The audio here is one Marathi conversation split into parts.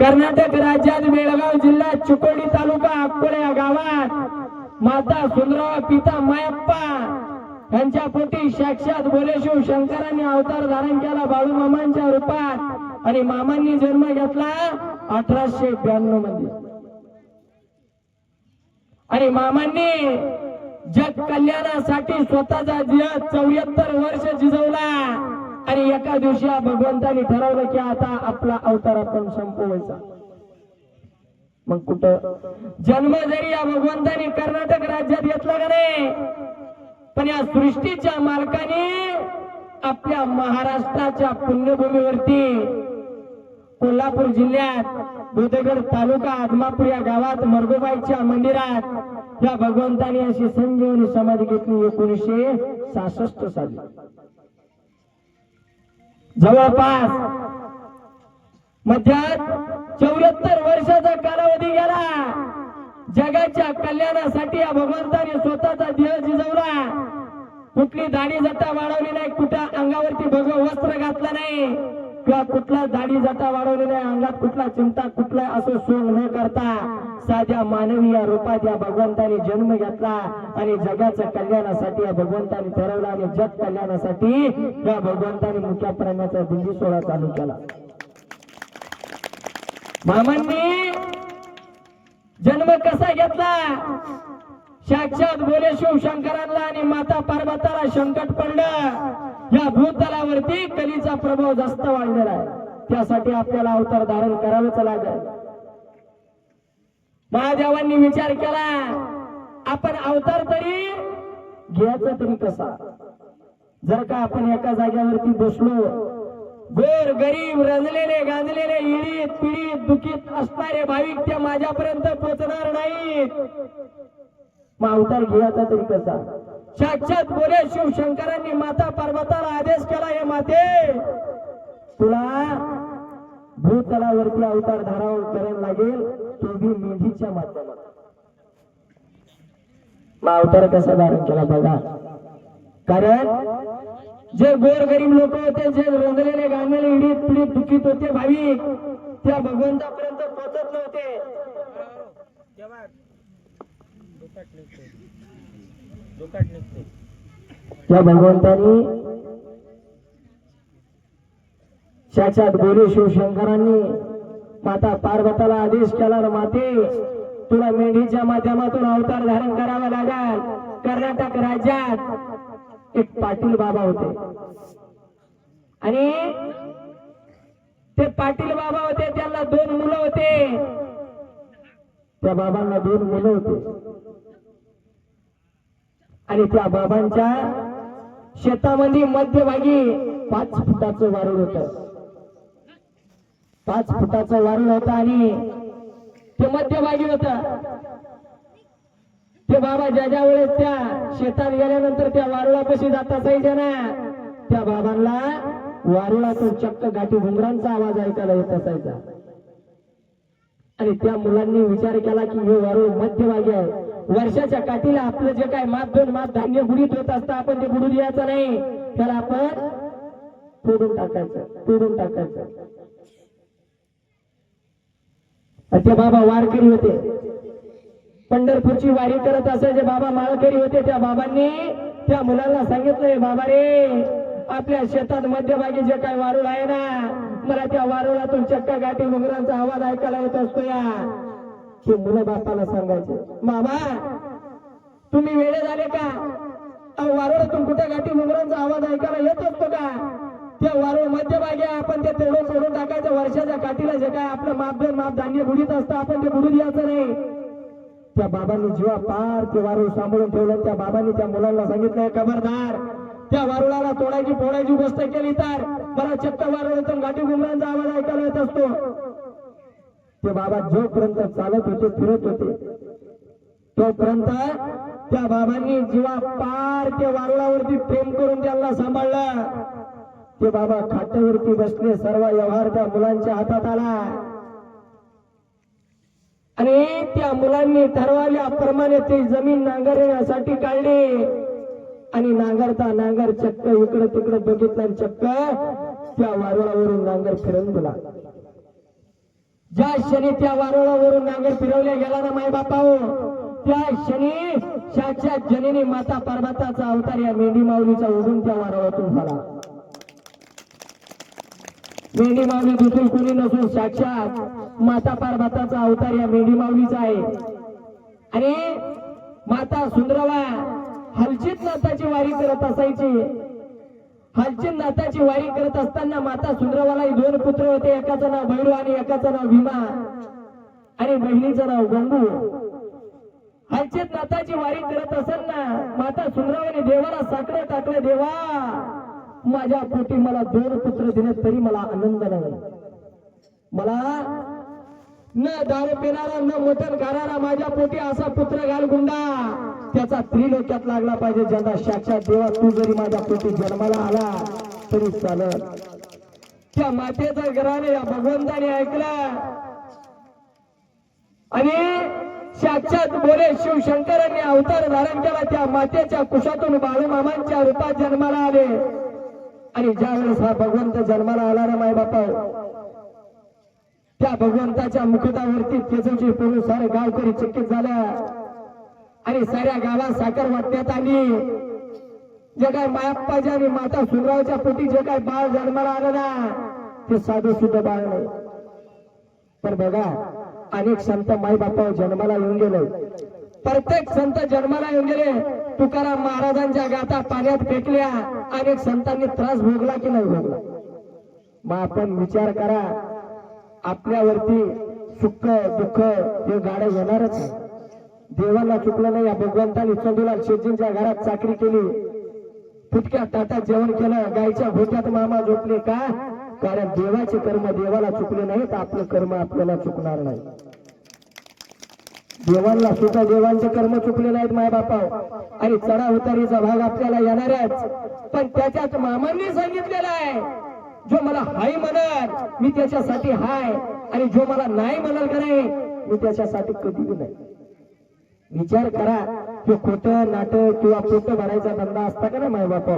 कर्नाटक राज्यात बेळगाव जिल्ह्यात चिकोडी तालुका अक्कोले या गावात माता सुंदराव पिता मायप्पा यांच्या पोटी साक्षात बोलेशिव शंकरांनी अवतार धारण केला बाळू मामांच्या रूपात आणि मामांनी जन्म घेतला 1892 मध्ये आणि मामांनी जग कल्याणासाठी स्वतःचा जीव 74 वर्ष झिजवला आणि एका दिवशी भगवंतांनी ठरवलं की आता आपला अवतार आपण संपवायचा। मग कुठं जन्म जरी या भगवंतांनी कर्नाटक राज्यात घेतला का नाही, पण या सृष्टीच्या मालकाने आपल्या महाराष्ट्राच्या पुण्यभूमीवरती कोल्हापूर जिल्ह्यात बुधगड तालुका आदमापूर या गावात मरगोबाईच्या मंदिरात या भगवंतांनी अशी संजीवनी समाधी घेतली 1966 साली। जवळपास मध्यात 74 वर्षाचा कालावधी गेला। जगाच्या कल्याणासाठी या भगवंताने स्वतःचा देह झिजवला। कुठली दाढी जटा वाढवली नाही, कुठल्या अंगावरती भगव वस्त्र घातलं नाही किंवा कुठला दाढी जटा वाढवली नाही, अंगात कुठला चिंता कुठला असं सोंग न करता साध्या मानवी या रूपात या भगवंताने जन्म घेतला आणि जगाच्या कल्याणासाठी या भगवंताने ठरवलं आणि जग कल्याणासाठी या भगवंताने मुख्या प्राण्याचा दिंडी सोहळा चालू केला। मामांनी जन्म कसा घेतला? साक्षात बोलेशिव शंकरांना आणि माता पार्वतीला संकट पडलं। या भूतलावरती कलीचा प्रभाव जास्त वाढलेला आहे, त्यासाठी आपल्याला अवतार धारण करावंच लागेल। महादेवांनी विचार केला आपण अवतार तरी घ्यायचा तरी कसा? जर का आपण एका जाग्यावरती बसलो, गोर गरीब रंजलेले गांजलेले इडीत पिडीत दुखीत असणारे भाविक ते माझ्यापर्यंत पोहोचणार नाहीत, मग अवतार घ्यायचा तरी कसा? साक्षात बोले शिव शंकरांनी माता पार्वतीला आदेश केला, हे माते तुला भूतलावरती अवतार धारण करायला लागेल, तो बी मेंढीच्या माध्यमात। मग अवतार कसा धारण केला बघा, कारण जे गोर गरीब लोक होते, जे रोंगलेले गांगलेले इडीत पिडीत दुखीत होते भाविक, त्या भगवंतापर्यंत पोहोचत नव्हते। त्या भगवंतांनी साक्षात बोले शिव शंकरांनी माता पार्वतीला आदेश केला, माते तुला मेंढीच्या माध्यमातून अवतार धारण करावा लागेल। कर्नाटक राज्यात एक पाटील बाबा होते आणि ते पाटील बाबा होते, त्यांना 2 मुलं होते। त्या बाबांना 2 मुलं होते आणि त्या बाबांच्या शेतामध्ये मध्यभागी 5 फुटाचं वारुळ होतं। 5 फुटाचं वारुळ होतं आणि ते मध्यभागी होतं। ते बाबा ज्या वेळेस त्या शेतात गेल्यानंतर त्या वारुळापाशी जात असायचे ना, त्या बाबांना वारुळातून चक्क गाठी घुंगरांचा आवाज ऐकायला येत असायचा आणि त्या मुलांनी विचार केला की हे वारुळ मध्यभागी आहे, वर्षाच्या काठीला आपलं जे काय माप धान्य बुडीत होत असतं आपण ते बुडू द्यायचं नाही, त्याला आपण तोडून टाकायचं। ते बाबा वारकरी होते, पंढरपूरची वारी करत असायचे बाबा, माळकरी होते। त्या बाबांनी त्या मुलांना सांगितलंय, बाबा रे आपल्या शेतात मध्यभागी जे काय वारुळ आहे ना, मला त्या वारुळातून चक्का गाठी घुंगरांचा आवाज ऐकायला येत असतो या। हे मुलं बापाला सांगायचे, बाबा तुम्ही वेळे झाले का? वारुळातून कुठे गाठी घुंगरांचा आवाज ऐकायला येत असतो का? त्या वारुळ मध्यभागी आपण ते तोडून टाकायचं, वर्षाच्या काठीला जे काय आपलं माप धान्य बुडीत असतं आपण ते बुडू द्यायचं नाही। त्या बाबांनी जेव्हा पार ते वारुळ सांभाळून ठेवलं, त्या बाबांनी त्या मुलांना सांगितलं, खबरदार त्या वारुळाला तोडायची फोडायची गोष्ट केली तर मला चक्क वारुळातून गाठी घुंगरांचा आवाज ऐकायला येत असतो। ते बाबा जोपर्यंत चालत होते फिरत होते तोपर्यंत त्या बाबांनी जेव्हा पार त्या वारुळावरती प्रेम करून त्यांना सांभाळलं, ते बाबा खात्यावरती बसले, सर्व व्यवहार त्या मुलांच्या हातात आला आणि त्या मुलांनी ठरवल्याप्रमाणे ते जमीन नांगरण्यासाठी काढली आणि नांगरता नांगर चक्क इकडे तिकडे बघितलं, चक्क त्या वारुळावरून नांगर फिरवून दिला। ज्या क्षणी त्या वारुळावरून नांगर फिरवल्या गेला ना माय बापाओ, त्या क्षणी साक्षात जननी माता पर्वताचा अवतार या मेंढी माऊलीचा ओढून त्या वारुळातून झाला. मेंढी माऊली दुसरी कोणी नसून साक्षात माता पर्वताचा अवतार या मेंढी माऊलीचा आहे. आणि माता सुंदरवा हलचित नाथाची वारी करत असायची. हलचित नाथाची वारी करत असताना माता सुंदरवाला दोन पुत्र होते. एकाचं नाव भैरू आणि एकाचं नाव भीमा आणि बहिणीचं नाव गंगू. हलचित नाथाची वारी करत असताना माता सुंदरवाने देवाला साकडं टाकलं, देवा माझ्या पोटी मला दोन पुत्र दिले तरी मला आनंद नाही. मला न दारू पिणारा न मटण खाणारा माझ्या पोटी असा पुत्र घाल गुंडा, त्याचा त्रिलोक्यात लागला पाहिजे. ज्यांना साक्षात देवा तू जरी माझ्या पोटी जन्माला आला तरी चालत. त्या मातेचं घराने या भगवंताने ऐकलं आणि साक्षात बोले शिवशंकरांनी अवतार धारण केला. त्या मातेच्या कुशातून बाळूमामांच्या रूपात जन्माला आले. आणि ज्या वेळेस हा भगवंत जन्माला आला ना माय बापा, त्या भगवंताच्या मुकुटावरती केसवची पोळू सारे गावकरी चकित झाल्या आणि साऱ्या गावात साखर वाटण्यात आली. जे काय मायाप्पाजी आणि माता सुंदरावच्या पोटी जे काय बाळ जन्माला आलं ना ते साधू सुद्धा बाळ नाही. पण बघा अनेक संत माई बापा जन्माला येऊन गेले. प्रत्येक संत जन्माला येऊन गेले. तुकाराम महाराजांच्या गाथा पाण्यात फेकल्या. अनेक संतांनी त्रास भोगला की नाही भोगला? मग आपण विचार करा, आपल्यावरती सुख दुःख हे गाड्या येणारच. देवाला चुकलं नाही. या भगवंताने चंदूलाल शेटजींच्या घरात चाकरी केली. फुटक्या ताटात जेवण केलं. गायच्या घोट्यात मामा झोपले. का? कारण देवाचे कर्म देवाला चुकले नाही तर आपलं कर्म आपल्याला चुकणार नाही. देवांना सुद्धा देवांचे कर्म चुकले नाहीत माय बापा. आणि चढा उतारीचा भाग आपल्याला येणारच. पण त्याच्यात मामांनी सांगितलेलं आहे, जो मला हाय म्हणल मी त्याच्यासाठी हाय आणि जो मला नाही म्हणल का नाही मी त्याच्यासाठी कधीही नाही. विचार करा, तो खोटं नाटक किंवा पोट भरायचा धंदा असता का ना माय बापा.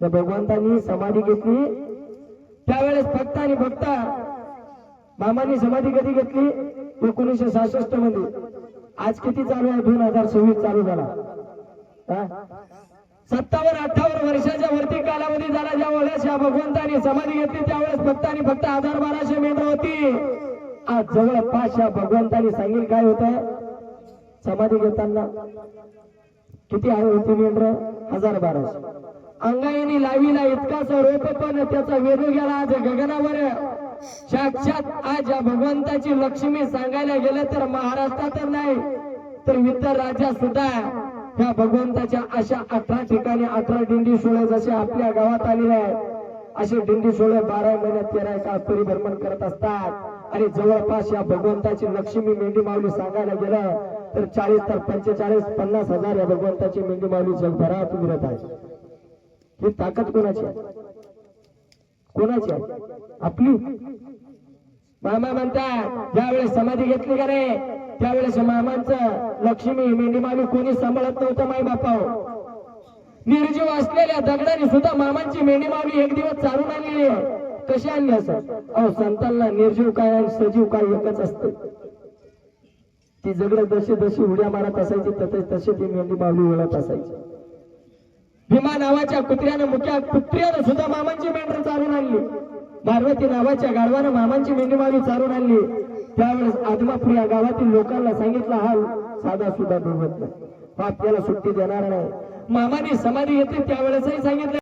भगवंतांनी समाधी घेतली त्यावेळेस भक्त आणि भक्त मामांनी समाधी कधी घेतली? 1966 मध्ये. आज किती चालू आहे? 2026 चालू झाला. 57-58 वर्षाच्या वरती कालावधी झाला. ज्या वेळेस या भगवंतांनी समाधी घेतली त्यावेळेस फक्त आणि फक्त 1200 मेंढर होती. आज जवळपास या भगवंतांनी सांगेल काय होतं समाधी घेताना किती आहे होती मेंढर? 1200. अंगाईनी लावीला इतकाच रोप पण त्याचा वेदू गेला आज गगनावर. साक्षात आज या भगवंताची लक्ष्मी सांगायला गेलं तर महाराष्ट्रात नाही तर इतर राज्यात सुद्धा या भगवंताच्या अशा 18 ठिकाणी 18 दिंडी सोहळे जसे आपल्या गावात आलेले आहेत असे दिंडी सोहळे 12 महिन्यात 13 काळ परिभ्रमण करत असतात. आणि जवळपास या भगवंताची लक्ष्मी मेंढी माऊली सांगायला गेलं तर 40 तर 45-50 हजार या भगवंताची मेंढी माऊली जगभरात फिरत आहे. ही ताकद कोणाची आहे? कोणाची आहे? आपली. मामा म्हणतात ज्यावेळेस समाधी घेतली का रे त्यावेळेस मामांचं लक्ष्मी मेंढी माऊली कोणी सांभाळत नव्हतं माई बापा. निर्जीव असलेल्या दगडाने सुद्धा मामांची मेंढी माऊली एक दिवस चालून आणलेली आहे. कशी आणली असं? अहो संतांना निर्जीव काय आणि सजीव काय एकच असते. ती दगड जशी जशी उड्या मारत असायची तसे ती मेंढी माऊली ओळख असायची. भीमा नावाच्या कुत्र्यानं मुख्या कुत्र्यानं सुद्धा मामांची मेंढर चालून आणली. पार्वती नावाच्या गाढवानं मामांची मेंढी माऊली चालून आणली. त्यावेळेस आदमापूर या गावातील लोकांना सांगितलं हा साधा सुद्धा दुर्गत नाही, आपल्याला सुट्टी देणार नाही. मामाने समाधी घेतली त्यावेळेसही सांगितलं